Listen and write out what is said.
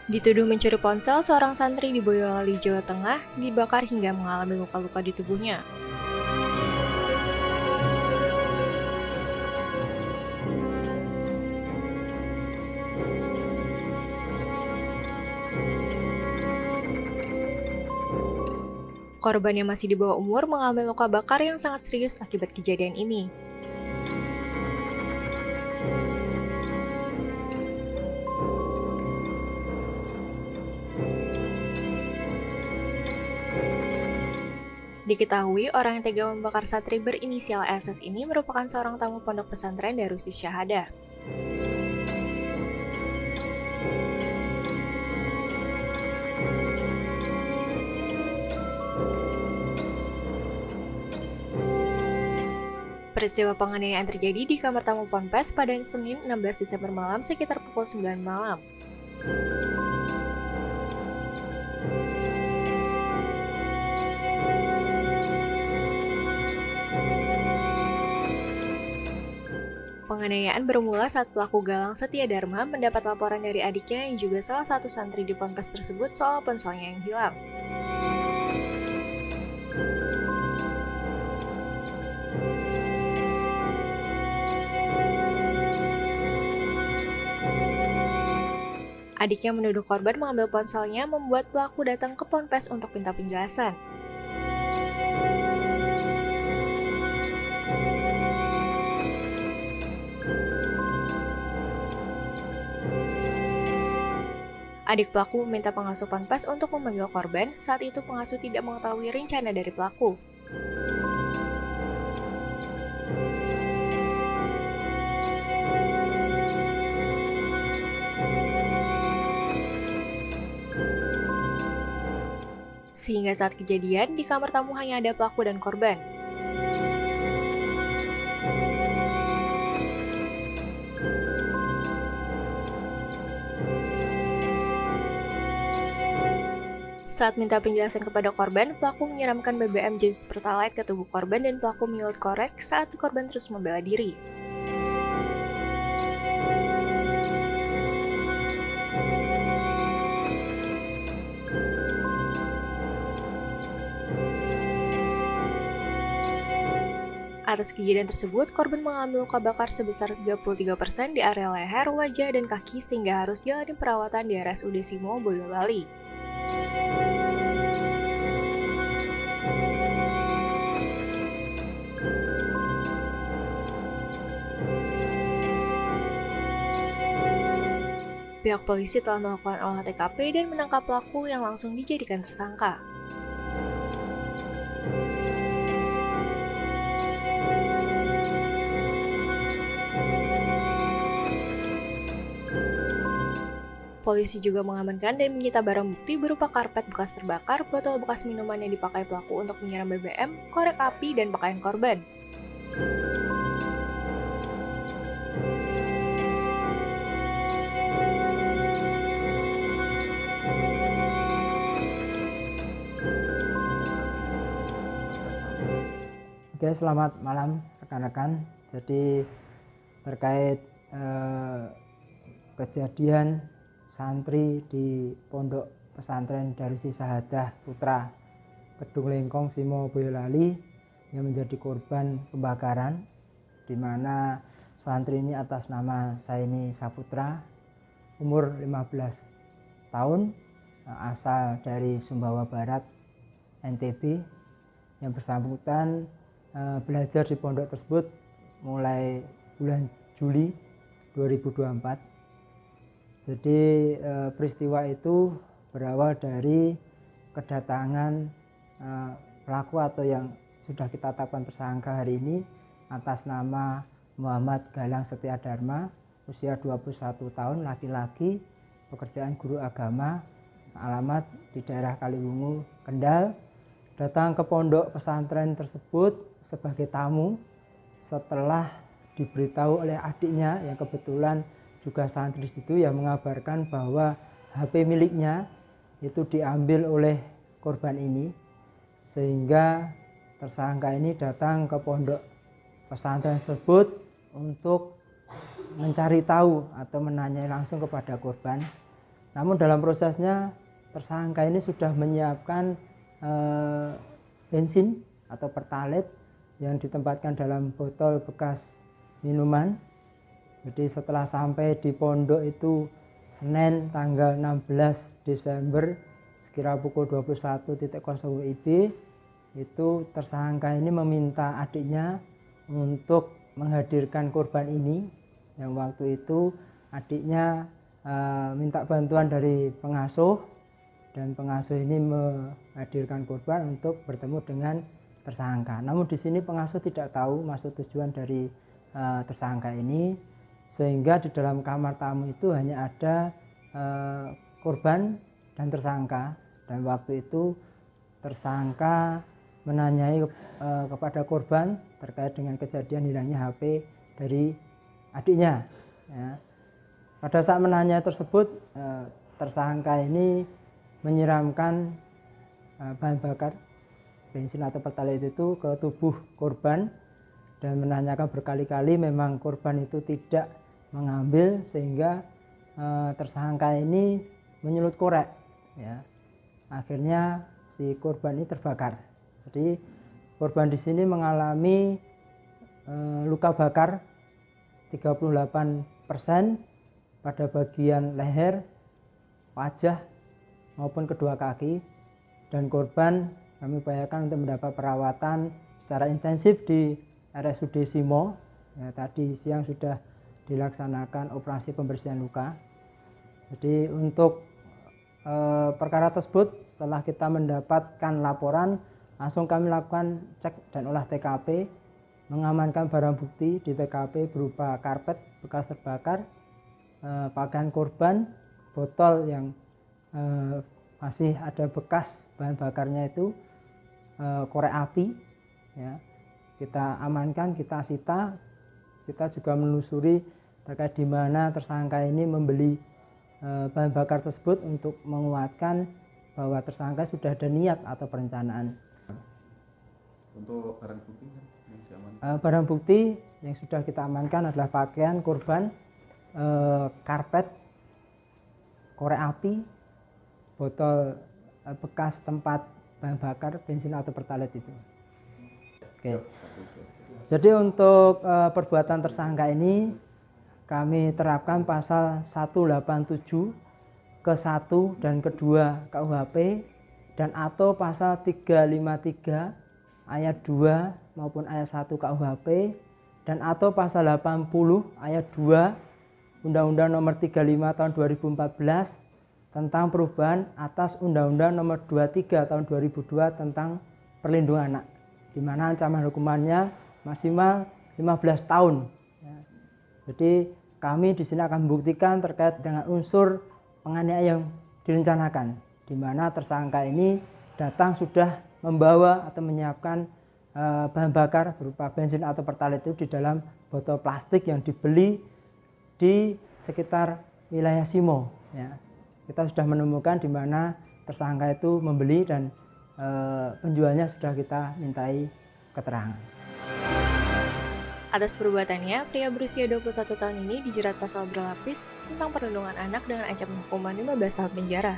Dituduh mencuri ponsel, seorang santri di Boyolali, Jawa Tengah, dibakar hingga mengalami luka-luka di tubuhnya. Korban yang masih di bawah umur mengalami luka bakar yang sangat serius akibat kejadian ini. Diketahui orang yang tega membakar santri berinisial SS ini merupakan seorang tamu pondok pesantren Darussis Syahadah. Peristiwa penganiayaan terjadi di kamar tamu Ponpes pada Senin 16 Desember malam sekitar pukul 9 malam. Penganiayaan bermula saat pelaku Galang Setia Dharma mendapat laporan dari adiknya yang juga salah satu santri di Ponpes tersebut soal ponselnya yang hilang. Adiknya menuduh korban mengambil ponselnya membuat pelaku datang ke Ponpes untuk minta penjelasan. Adik pelaku meminta pengasuh Ponpes untuk memanggil korban, saat itu pengasuh tidak mengetahui rencana dari pelaku. Sehingga saat kejadian, di kamar tamu hanya ada pelaku dan korban. Saat minta penjelasan kepada korban, pelaku menyiramkan BBM jenis Pertalite ke tubuh korban dan pelaku menyulut korek saat korban terus membela diri. Atas kejadian tersebut, korban mengalami luka bakar sebesar 33% di area leher, wajah, dan kaki sehingga harus jalani perawatan di RSUD Simo, Boyolali. Pihak polisi telah melakukan olah TKP dan menangkap pelaku yang langsung dijadikan tersangka. Polisi juga mengamankan dan menyita barang bukti berupa karpet bekas terbakar, botol bekas minuman yang dipakai pelaku untuk menyiram BBM, korek api, dan pakaian korban. Oke, selamat malam rekan-rekan. Jadi terkait kejadian santri di Pondok Pesantren Darussis Syahadah Putra Kedung Lengkong Simo Boyolali yang menjadi korban pembakaran, di mana santri ini atas nama Saini Saputra, umur 15 tahun, asal dari Sumbawa Barat, NTB, yang bersangkutan belajar di pondok tersebut mulai bulan Juli 2024. Jadi peristiwa itu berawal dari kedatangan pelaku atau yang sudah kita tetapkan tersangka hari ini atas nama Muhammad Galang Setia Dharma, usia 21 tahun, laki-laki, pekerjaan guru agama, alamat di daerah Kaliwungu, Kendal, datang ke pondok pesantren tersebut sebagai tamu setelah diberitahu oleh adiknya yang kebetulan juga santri situ, yang mengabarkan bahwa HP miliknya itu diambil oleh korban ini, sehingga tersangka ini datang ke pondok pesantren tersebut untuk mencari tahu atau menanyai langsung kepada korban Namun dalam prosesnya tersangka ini sudah menyiapkan bensin atau pertalite yang ditempatkan dalam botol bekas minuman. Jadi setelah sampai di pondok itu Senin tanggal 16 Desember sekira pukul 21.00 WIB, itu tersangka ini meminta adiknya untuk menghadirkan korban ini, yang waktu itu adiknya minta bantuan dari pengasuh, dan pengasuh ini menghadirkan korban untuk bertemu dengan tersangka. Namun di sini pengasuh tidak tahu maksud tujuan dari tersangka ini, sehingga di dalam kamar tamu itu hanya ada korban dan tersangka. Dan waktu itu tersangka menanyai kepada korban terkait dengan kejadian hilangnya HP dari adiknya. Ya. Pada saat menanya tersebut, tersangka ini menyiramkan bahan bakar bensin atau pertalite itu ke tubuh korban dan menanyakan berkali-kali, memang korban itu tidak mengambil, sehingga tersangka ini menyulut korek. Ya. Akhirnya si korban ini terbakar. Jadi korban di sini mengalami luka bakar 38% pada bagian leher, wajah maupun kedua kaki, dan korban kami upayakan untuk mendapat perawatan secara intensif di RSUD Simo. Ya, tadi siang sudah dilaksanakan operasi pembersihan luka. Jadi untuk perkara tersebut, setelah kita mendapatkan laporan, langsung kami lakukan cek dan olah TKP, mengamankan barang bukti di TKP berupa karpet bekas terbakar, pakaian korban, botol yang masih ada bekas bahan bakarnya itu, korek api. Ya. Kita amankan, kita sita. Kita juga menelusuri terkait di mana tersangka ini membeli bahan bakar tersebut untuk menguatkan bahwa tersangka sudah ada niat atau perencanaan. Untuk barang bukti yang diamankan? Barang bukti yang sudah kita amankan adalah pakaian korban, karpet, korek api, botol bekas tempat bahan bakar bensin atau pertalite itu. Oke. Jadi untuk perbuatan tersangka ini kami terapkan pasal 187 ke 1 dan ke-2 KUHP dan atau pasal 353 ayat 2 maupun ayat 1 KUHP dan atau pasal 80 ayat 2 Undang-Undang Nomor 35 Tahun 2014 tentang perubahan atas Undang-Undang Nomor 23 Tahun 2002 tentang perlindungan anak, di mana ancaman hukumannya maksimal 15 tahun. Ya. Jadi kami di sini akan membuktikan terkait dengan unsur penganiayaan yang direncanakan, di mana tersangka ini datang sudah membawa atau menyiapkan bahan bakar berupa bensin atau pertalite itu di dalam botol plastik yang dibeli di sekitar wilayah Simo. Ya. Kita sudah menemukan di mana tersangka itu membeli dan penjualnya sudah kita mintai keterangan. Atas perbuatannya, pria berusia 21 tahun ini dijerat pasal berlapis tentang perlindungan anak dengan ancaman hukuman 15 tahun penjara.